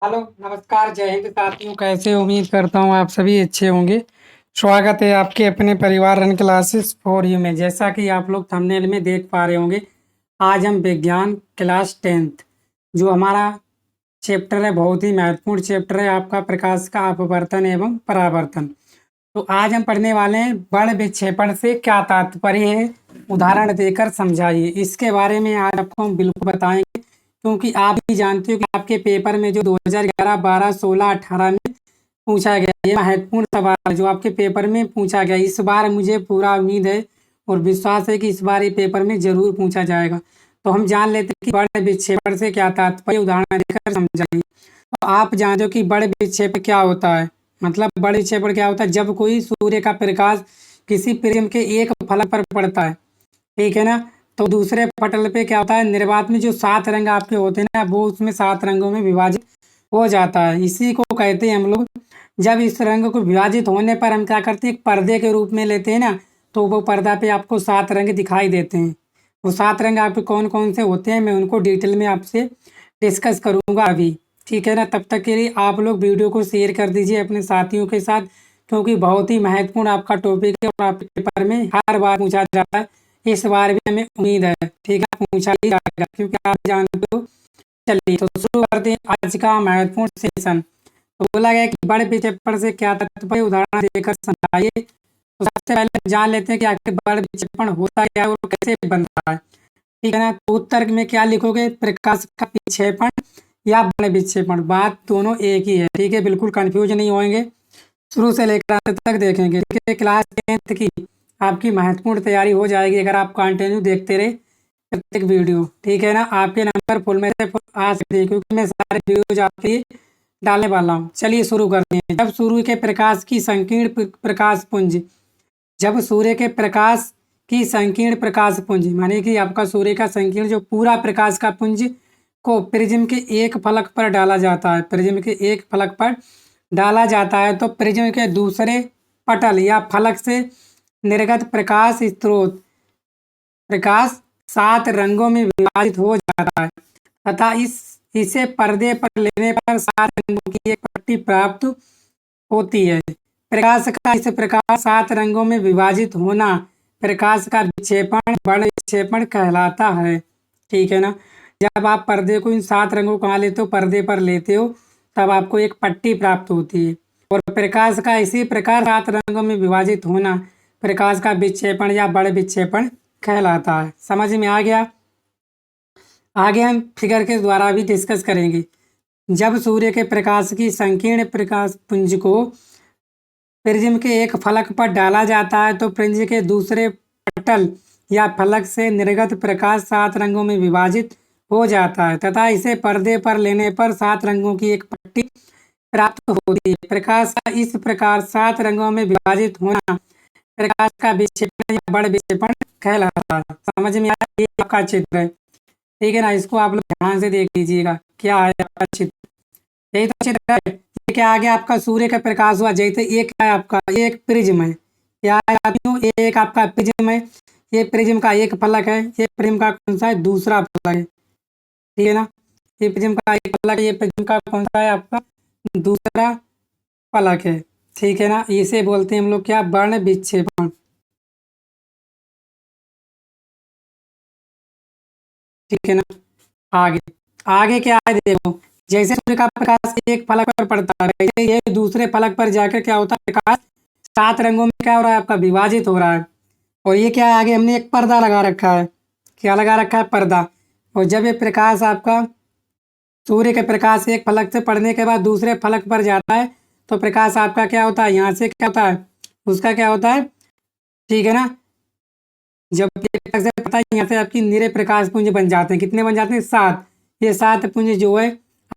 Hello, नमस्कार, जय हिंद साथियों। कैसे हो? उम्मीद करता हूँ आप सभी अच्छे होंगे। स्वागत है आपके अपने परिवार रन क्लासेस फॉर यू में। जैसा कि आप लोग थंबनेल में देख पा रहे होंगे, आज हम विज्ञान क्लास 10th जो हमारा चैप्टर है, बहुत ही महत्वपूर्ण चैप्टर है आपका, प्रकाश का अपवर्तन एवं परावर्तन। तो आज हम पढ़ने वाले हैं बड़ विक्षेपण से क्या तात्पर्य है, उदाहरण देकर समझाइए। इसके बारे में आज आपको हम बिल्कुल बताएंगे, क्योंकि आप भी जानते हो कि आपके पेपर में जो 2011, 12, 16, 18 में पूछा गया, ये महत्वपूर्ण सवाल है जो आपके पेपर में पूछा गया। इस बार मुझे पूरा उम्मीद है और विश्वास है कि इस बार ये पेपर में जरूर पूछा जाएगा। तो हम जान लेते हैं कि बड़ विक्षेपण से क्या तात्पर्य, उदाहरण देकर समझाइए। तो आप जानते हो कि बड़ विक्षेपण क्या होता है। मतलब बड़ विक्षेपण क्या होता है? जब कोई सूर्य का प्रकाश किसी प्रिज्म के एक फलक पर पड़ता है, ठीक है ना, तो दूसरे पटल पे क्या होता है, निर्वात में जो 7 रंग आपके होते हैं ना, वो उसमें 7 रंगों में विभाजित हो जाता है। इसी को कहते हैं हम लोग। जब इस रंग को विभाजित होने पर हम क्या करते हैं, एक पर्दे के रूप में लेते हैं ना, तो वो पर्दा पे आपको 7 रंग दिखाई देते हैं। वो 7 रंग आपके कौन कौन से होते हैं, मैं उनको डिटेल में आपसे डिस्कस करूंगा अभी। ठीक है ना, तब तक के लिए आप लोग वीडियो को शेयर कर दीजिए अपने साथियों के साथ, क्योंकि बहुत ही महत्वपूर्ण आपका टॉपिक है और आपके पेपर में हर बार पूछा जाता है। इस बार भी हमें उम्मीद है, ठीक है, पूछा ही जाएगा, क्योंकि आप जानते हो। चलिए तो शुरू करते हैं आज का महत्वपूर्ण सेशन। तो बोला गया कि बड़े विक्षेपण से क्या तात्पर्य, उदाहरण देकर समझाइए। तो सबसे पहले जान लेते हैं कि आखिर बड़े विक्षेपण होता क्या है और कैसे बनता है। ठीक है ना, तो उत्तर में क्या लिखोगे, प्रकाश का विक्षेपण या बड़े विक्षेपण, बात दोनों एक ही है। ठीक है, बिल्कुल कंफ्यूज नहीं होंगे, शुरू से लेकर अंत तक देखेंगे। ठीक है, क्लास 10th की आपकी महत्वपूर्ण तैयारी हो जाएगी अगर आप कंटिन्यू देखते रहे प्रत्येक वीडियो। ठीक है ना, आपके नंबर फुल में से फुल आ सकते हैं, क्योंकि मैं सारे वीडियोज आपके लिए डालने वाला हूँ। चलिए शुरू करते हैं। जब सूर्य के प्रकाश की संकीर्ण प्रकाश पुंज, जब सूर्य के प्रकाश की संकीर्ण प्रकाश पुंज, माने कि आपका सूर्य का संकीर्ण जो पूरा प्रकाश का पुंज को प्रिज्म के एक फलक पर डाला जाता है, प्रिज्म के एक फलक पर डाला जाता है, तो प्रिज्म के दूसरे पटल या फलक से निर्गत प्रकाश स्रोत प्रकाश 7 रंगों में विभाजित हो जाता है तथा इसे पर्दे पर लेने पर 7 रंगों की एक पट्टी प्राप्त होती है। प्रकाश का इस प्रकार 7 रंगों में विभाजित होना प्रकाश का विक्षेपण, बड़ विक्षेपण कहलाता है। ठीक है ना, जब आप पर्दे को इन 7 रंगों को कहाँ लेते हो, पर्दे पर लेते हो, तब आपको एक पट्टी प्राप्त होती है। और प्रकाश का इसी प्रकार 7 रंगों में विभाजित होना प्रकाश का विक्षेपण या बड़ विक्षेपण कहलाता है। समझ में आ गया? आगे हम फिगर के द्वारा भी डिस्कस करेंगे। जब सूर्य के प्रकाश की संकीर्ण प्रकाश पुंज को प्रिज्म के एक फलक पर डाला जाता है, तो प्रिज्म के दूसरे पटल या फलक से निर्गत प्रकाश 7 रंगों में विभाजित हो जाता है तथा इसे पर्दे पर लेने पर 7 रंगों की एक पट्टी प्राप्त होती है। प्रकाश का इस प्रकार 7 रंगों में विभाजित होना प्रकाश का विक्षेपण या बड़ विक्षेपण कहलाता है। समझ में आया? ये आपका चित्र है, ठीक है ना, इसको आप लोग ध्यान से देख लीजिएगा। क्या है आपका चित्र? यही तो चित्र है। ये क्या आ गया, आपका सूर्य का प्रकाश हुआ, जैसे ये क्या है, आपका एक प्रिज्म है। क्या है साथियों, एक आपका प्रिज्म है। ये प्रिज्म का एक फलक है, ये प्रिज्म का कौन सा है, दूसरा फलक है। ठीक है ना, ये प्रिज्म का एक फलक है, ये प्रिज्म का कौन सा है, आपका दूसरा फलक है। ठीक है ना, इसे बोलते हैं हम लोग क्या, वर्ण विक्षेपण। ठीक है ना, आगे आगे क्या है देखो, जैसे सूर्य का प्रकाश एक फलक पर पड़ता है, वैसे ये दूसरे फलक पर जाकर क्या होता है, प्रकाश 7 रंगों में क्या हो रहा है, आपका विभाजित हो रहा है। और ये क्या है, आगे हमने एक पर्दा लगा रखा है। क्या लगा रखा है, पर्दा। और जब ये प्रकाश आपका सूर्य के प्रकाश एक फलक से पड़ने के बाद दूसरे फलक पर जाता है, तो प्रकाश आपका क्या होता है, यहाँ से क्या होता है, उसका क्या होता है, ठीक है ना, जब ये फलक से पड़ता है, यहाँ से आपकी निरे प्रकाश पुंज बन जाते हैं। कितने बन जाते हैं, 7। ये 7 पुंज जो है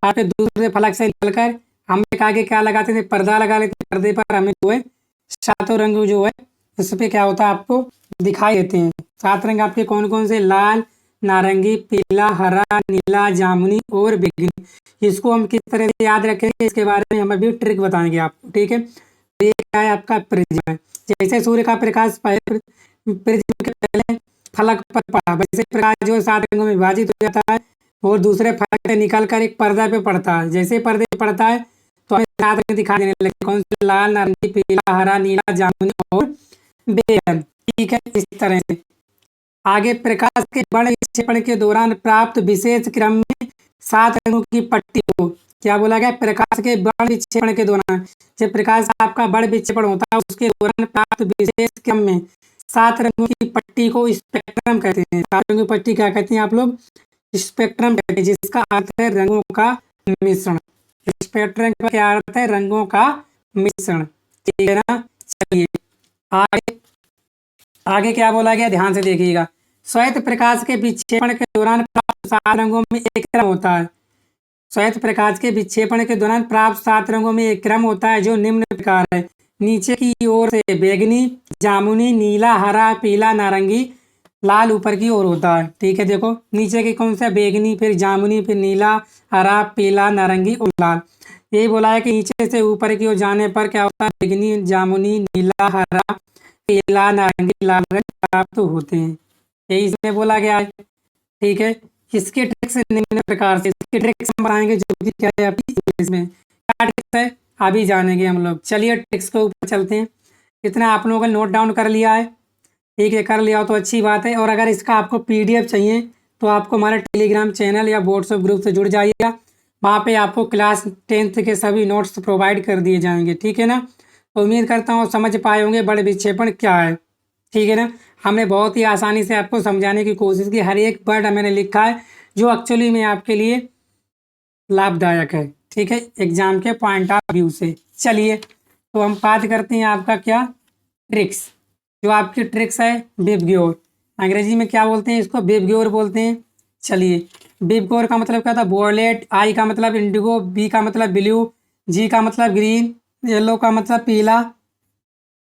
आपके दूसरे फलक से निकलकर हम एक आगे क्या लगाते थे, पर्दा लगा लेते थे। पर्दे पर हमें जो है 7 रंग जो है उस पे क्या होता है, आपको दिखाई देते हैं। 7 रंग आपके कौन कौन से, लाल, नारंगी, पीला, हरा, नीला, जामुनी और बैंगनी। इसको हम किस तरह से याद रखेंगे, इसके बारे में हम अभी ट्रिक बताएंगे आपको। ठीक है, तो ये क्या है, आपका प्रिज्म है। जैसे सूर्य का प्रकाश प्रिज्म के पहले फलक पर पड़ा, वैसे प्रकाश जो है 7 रंगों में विभाजित हो जाता है और दूसरे फलक से निकल कर एक पर्दा पे पड़ता है। जैसे पर्दे पड़ता है तो हमें 7 रंग दिखाई देने लगे। कौन से? लाल, नारंगी, पीला, हरा, नीला, जामुनी और बेगन। ठीक है, इस तरह से। आगे प्रकाश के बड़ विक्षेपण के दौरान प्राप्त विशेष क्रम में 7 रंगों की पट्टी को क्या बोला गया? प्रकाश के बड़ विक्षेपण के दौरान, जब प्रकाश आपका बड़ विक्षेपण होता है उसके दौरान प्राप्त विशेष क्रम में 7 रंगों की पट्टी को स्पेक्ट्रम कहते हैं। 7 रंगों की पट्टी क्या कहते हैं आप लोग? स्पेक्ट्रम कहते हैं, जिसका अर्थ है रंगों का मिश्रण। स्पेक्ट्रम का क्या अर्थ है? रंगों का मिश्रण। ठीक है ना। चलिए आगे आगे क्या बोला गया, ध्यान से देखिएगा। श्वेत प्रकाश के विक्षेपण के दौरान प्राप्त 7 रंगों में एक क्रम होता है। श्वेत प्रकाश के विक्षेपण के दौरान प्राप्त 7 रंगों में एक क्रम होता है जो निम्न प्रकार है। नीचे की ओर से बैगनी, जामुनी, नीला, हरा, पीला, नारंगी, लाल ऊपर की ओर होता है। ठीक है, देखो नीचे की कौन सा? बैगनी, फिर जामुनी, फिर नीला, हरा, पीला, नारंगी और लाल। यही बोला है कि नीचे से ऊपर की ओर जाने पर क्या होता है? बैगनी, जामुनी, नीला, हरा, पीला, नारंगी, लाल रंग प्राप्त होते हैं। यही इसमें बोला गया है। ठीक है, इसके ट्रिक्स निम्न प्रकार से, इसके ट्रिक्स हम बनाएंगे जो कि क्या है आपकी इंग्लिश में। क्या ट्रिक्स है अभी जानेंगे हम लोग। चलिए ट्रिक्स के ऊपर चलते हैं। इतना आप लोगों ने नोट डाउन कर लिया है? ठीक है, कर लिया हो तो अच्छी बात है। और अगर इसका आपको PDF चाहिए तो आपको हमारे टेलीग्राम चैनल या व्हाट्सएप ग्रुप से जुड़ जाइएगा। वहाँ पे आपको क्लास 10th के सभी नोट्स प्रोवाइड कर दिए जाएंगे। ठीक है ना। तो उम्मीद करता हूँ समझ पाए होंगे बड़ विक्षेपण क्या है। ठीक है ना। हमने बहुत ही आसानी से आपको समझाने की कोशिश की। हर एक वर्ड मैंने लिखा है जो एक्चुअली में आपके लिए लाभदायक है। ठीक है, एग्जाम के पॉइंट ऑफ व्यू से। चलिए तो हम बात करते हैं आपका क्या? ट्रिक्स। जो आपकी ट्रिक्स है बिबग्योर, अंग्रेजी में क्या बोलते हैं इसको? बिबग्योर बोलते हैं। चलिए, बिबग्योर का मतलब क्या था? वॉयलेट, आई का मतलब इंडिगो, बी का मतलब ब्लू, जी का मतलब ग्रीन, येलो का मतलब पीला,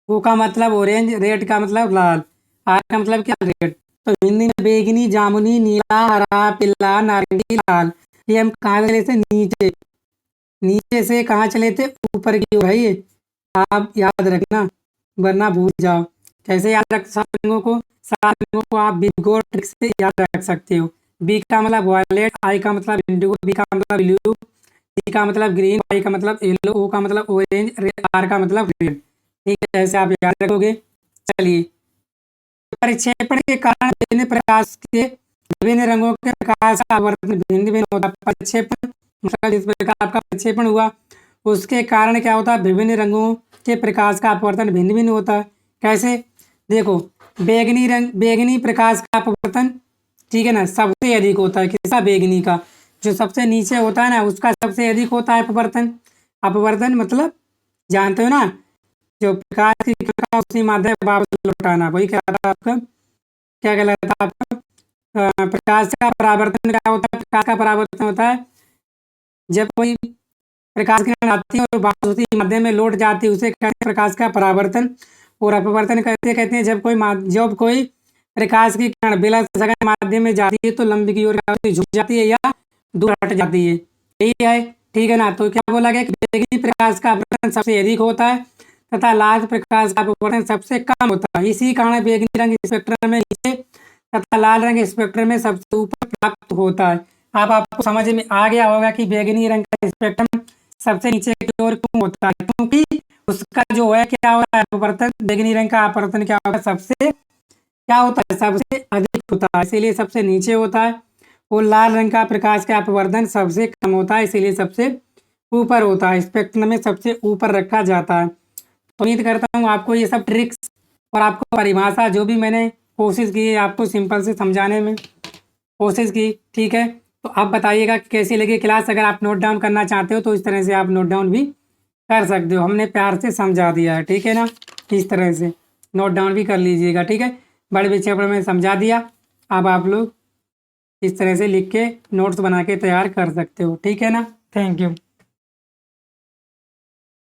ओ का मतलब ऑरेंज, रेड का मतलब लाल, आर का मतलब क्या? रेड। तो हिंदी में बैगनी, जामुनी, नीला, हरा, पीला, नारंगी, लाल। ये हम कहाँ चले थे? नीचे। नीचे से कहाँ चले थे? ऊपर की ओर है ये। आप याद रखना वरना भूल जाओ। कैसे याद रख 7 रंगों को? 7 रंगों को आप बिबग्योर ट्रिक से याद रख सकते हो। बी का मतलब वॉयलेट, आई का मतलब इंडिगो, बी का मतलब ब्लू, सी का मतलब ग्रीन, वाई का मतलब येलो, ओ का मतलब ऑरेंज, आर का मतलब रेड। ठीक है, ऐसे आप याद रखोगे। चलिए, परिक्षेपण के कारण विभिन्न रंगों के प्रकाश का आवर्तन भिन्न भिन्न होता है। परिक्षेपण मतलब जिस प्रकार आपका परिक्षेपण हुआ उसके कारण क्या होता है? विभिन्न रंगों के प्रकाश का अपवर्तन भिन्न भिन्न होता है। कैसे? देखो, बैगनी प्रकाश का अपवर्तन, ठीक है ना, सबसे अधिक होता है। किसका? बैगनी का। जो सबसे नीचे होता है ना उसका सबसे अधिक होता है अपवर्तन। अपवर्तन मतलब जानते हो ना, जो प्रकाश की किरण का उसी माध्यम से वापस लौटाना, वही क्या था आपका? क्या कहलाता है आपका? प्रकाश का परावर्तन क्या होता है? प्रकाश का परावर्तन होता है जब कोई प्रकाश किरण आती है और वापस उसी माध्यम में लौट जाती है, उसे कहते हैं प्रकाश का परावर्तन। और अपवर्तन कहते हैं जब कोई प्रकाश की किरण बिना सघन माध्यम में जाती है तो लंबी की ओर झुक जाती है या दूर हट जाती है। यही है। ठीक है ना। तो क्या बोला गया कि बैगनी प्रकाश का अपवर्तन सबसे अधिक होता है तथा लाल प्रकाश का अपवर्तन सबसे कम होता है। इसी कारण बैगनी रंग स्पेक्ट्रम में नीचे तथा लाल रंग स्पेक्ट्रम में सबसे ऊपर प्राप्त होता है। अब आपको समझ में आ गया होगा कि बैगनी रंग का स्पेक्ट्रम सबसे नीचे की ओर क्यों होता है, क्योंकि उसका जो है क्या होता है? अपवर्तन। बैगनी रंग का अपवर्तन क्या होता है? सबसे क्या होता है? सबसे अधिक होता है, इसीलिए सबसे नीचे होता है। और लाल रंग का प्रकाश का अपवर्तन सबसे कम होता है, इसीलिए सबसे ऊपर होता है, स्पेक्ट्रम में सबसे ऊपर रखा जाता है। तो उम्मीद करता हूँ आपको ये सब ट्रिक्स और आपको परिभाषा जो भी मैंने कोशिश की है आपको सिंपल से समझाने में कोशिश की। ठीक है, तो आप बताइएगा कि कैसी लगी क्लास। अगर आप नोट डाउन करना चाहते हो तो इस तरह से आप नोट डाउन भी कर सकते हो। हमने प्यार से समझा दिया है। ठीक है ना। इस तरह से नोट डाउन भी कर लीजिएगा। ठीक है, बड़े विषय पर मैं समझा दिया। अब आप लोग इस तरह से लिख के नोट्स बना के तैयार कर सकते हो। ठीक है ना। Thank you.